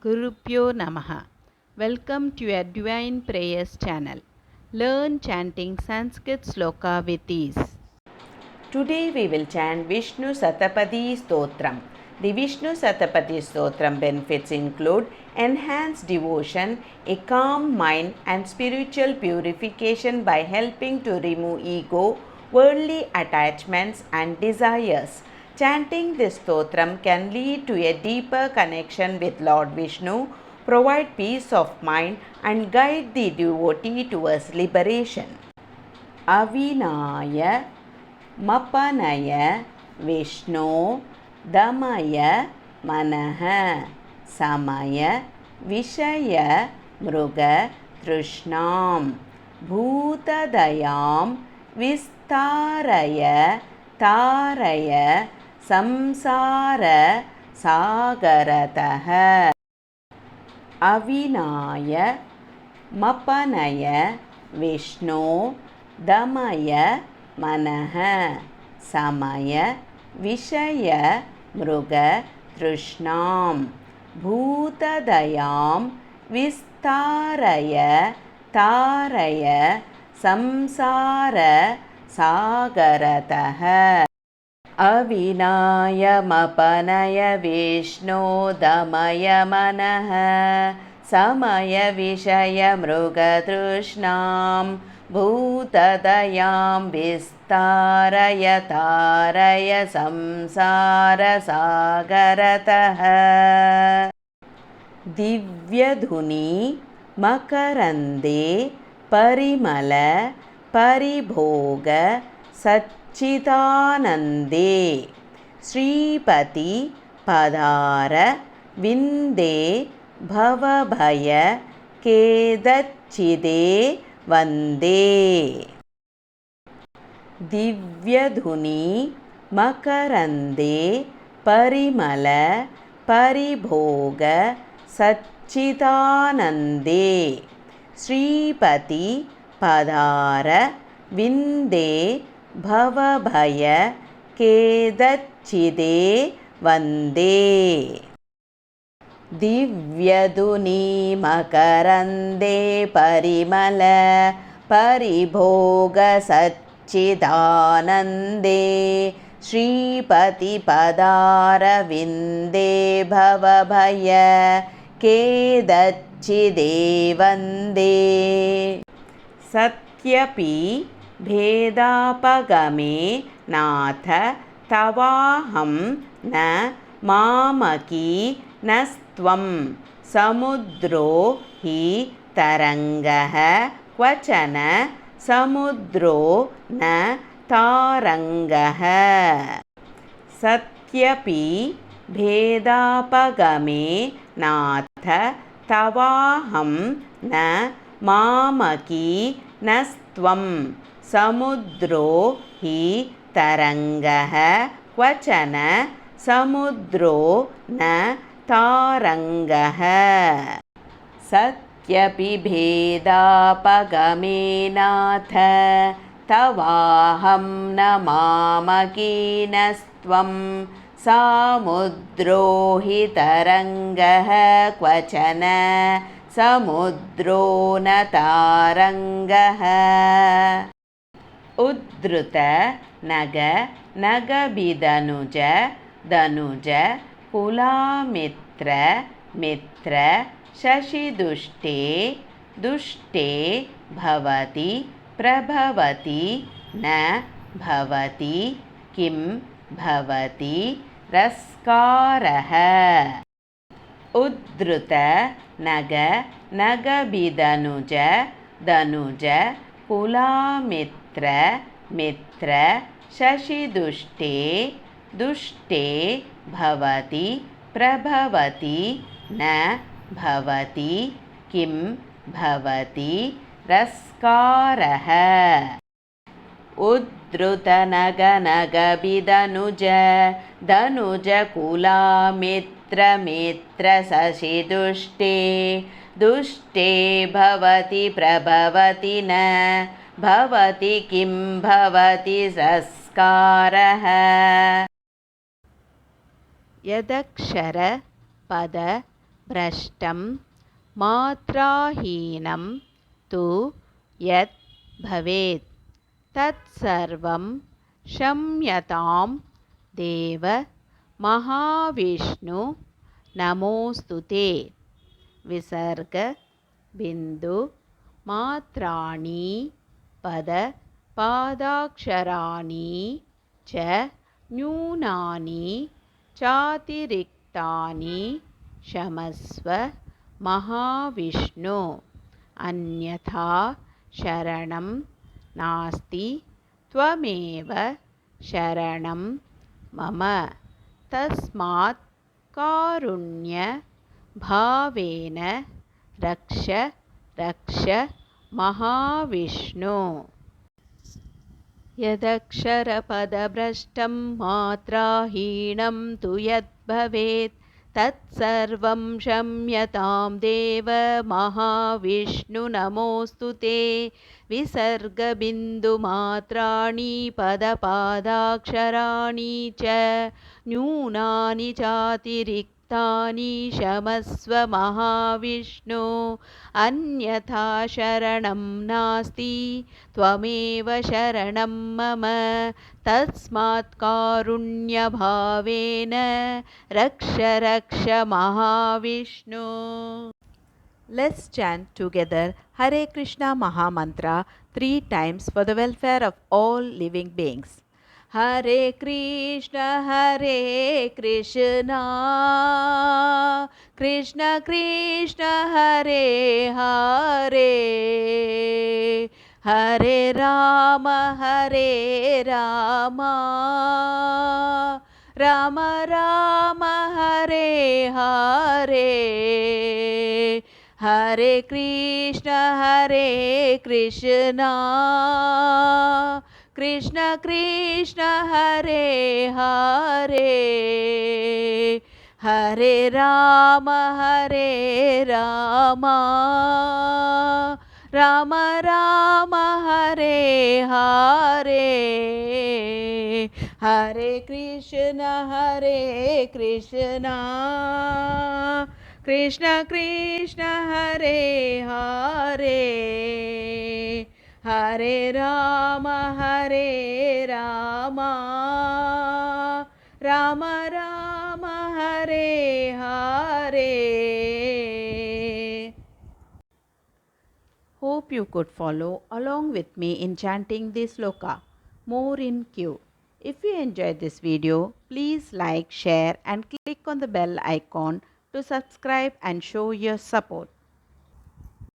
Gurupyo Namaha. Welcome to your Divine Prayers channel. Learn chanting Sanskrit Sloka with ease. Today we will chant Vishnu Satapadi Stotram. The Vishnu Satapadi Stotram benefits include enhanced devotion, a calm mind and spiritual purification by helping to remove ego, worldly attachments and desires. Chanting this stotram can lead to a deeper connection with Lord Vishnu, provide peace of mind and guide the devotee towards liberation. Avinaya Mapanaya Vishnu Damaya Manaha Samaya Vishaya Mruga Trushnam Bhutadayam Vistaraya Taraya Samsara Sagarataha Avinaya Mapanaya Vishnu Damaya Manaha Samaya Vishaya Mruga Trushnam Bhutadayam Vistaraya Taraya Samsara Sagarataha Avinaya Mapanaya Vishnu Damaya Manaha Samaya Vishaya Mruga Trushnam Bhutadayam Vistaraya Taraya Samsara Sagarataha Divyadhuni Makarande Parimala Paribhoga Satchitanande Sripati Padara Vinde Bhavabhaya Kedachide Vande Divyadhuni Makarande Parimala Paribhoga Satchitanande Sripati Padara Vinde Bhavabhaya Kedachide Vande Divyadhuni Makarande Parimala Paribhoga Satchidanande Sripati Padara Vinde Bhavabhaya Kedachide Vande Satyapi Bhedapagame Natha Tavaham Na Mamaki Nastvam Samudro Hi Tarangaha Kvachana Samudro Na Tarangaha Satyapi Bhedapagame Natha Tavaham Na Mamaki Nastvam Samudro Hi Tarangaha Kvachana Samudro Na Tarangaha Satyapi Bhedapagame Natha Tavaham Namamaki Nastvam Samudro Hi Tarangaha Kvachana Samudro Na Tarangaha Uddruta Naga Nagabidanuja Danuja Kulamitra Mitra Shashidushte Dushte Bhavati Prabhavati Na Bhavati Kim Bhavati Raskaraha Uddruta Naga Nagabidanuja Danuja Kulamitra Mitra Shashidushte Dushte Bhavati Prabhavati Na Bhavati Kim Bhavati Raskaraha Uddruta Naga Nagabidanuja Danuja Kulamitra Mitra Shashidushte Dushte Bhavati Prabhavati Na Bhavati Kim Bhavati Raskaraha Yadakshara Pada भ्रष्टं मात्राहीनं तु यत् भवेत् तत्सर्वं क्षम्यतां देव महाविष्णु नमोऽस्तु ते। विसर्ग बिंदु मात्राणि पद पादाक्षराणि च न्यूनानि चातिरिक्तानि क्षमस्व महाविष्णु अन्यथा शरणं नास्ति त्वमेव शरणं मम तस्मात् कारुण्य भावेन रक्ष रक्ष महाविष्णु। यदक्षरपदभ्रष्टं मात्राहीनं तु यद्भवेत् तत्सर्वं क्षम्यतां देव महाविष्णु नमोऽस्तु ते। विसर्गबिन्दुमात्राणि पदपादाक्षराणि च न्यूनानि चातिरिक्तानि क्षमस्व महाविष्णु अन्यथा शरणं नास्ति त्वमेव शरणं मम तस्मात् कारुण्यभावेन रक्ष रक्ष Mahavishnu. Let's chant together Hare Krishna Mahamantra 3 times for the welfare of all living beings. Hare Krishna Krishna Krishna Hare Hare Hare Rama Rama Rama Hare Hare Hare Krishna Krishna Krishna Hare Hare Hare Rama Rama Rama Hare Hare Hare Krishna Krishna Krishna Hare Hare Hare Rama Rama Rama Hare Hare. Hope you could follow along with me in chanting this sloka. More in queue. If you enjoyed this video, please like, share and click on the bell icon to subscribe and show your support.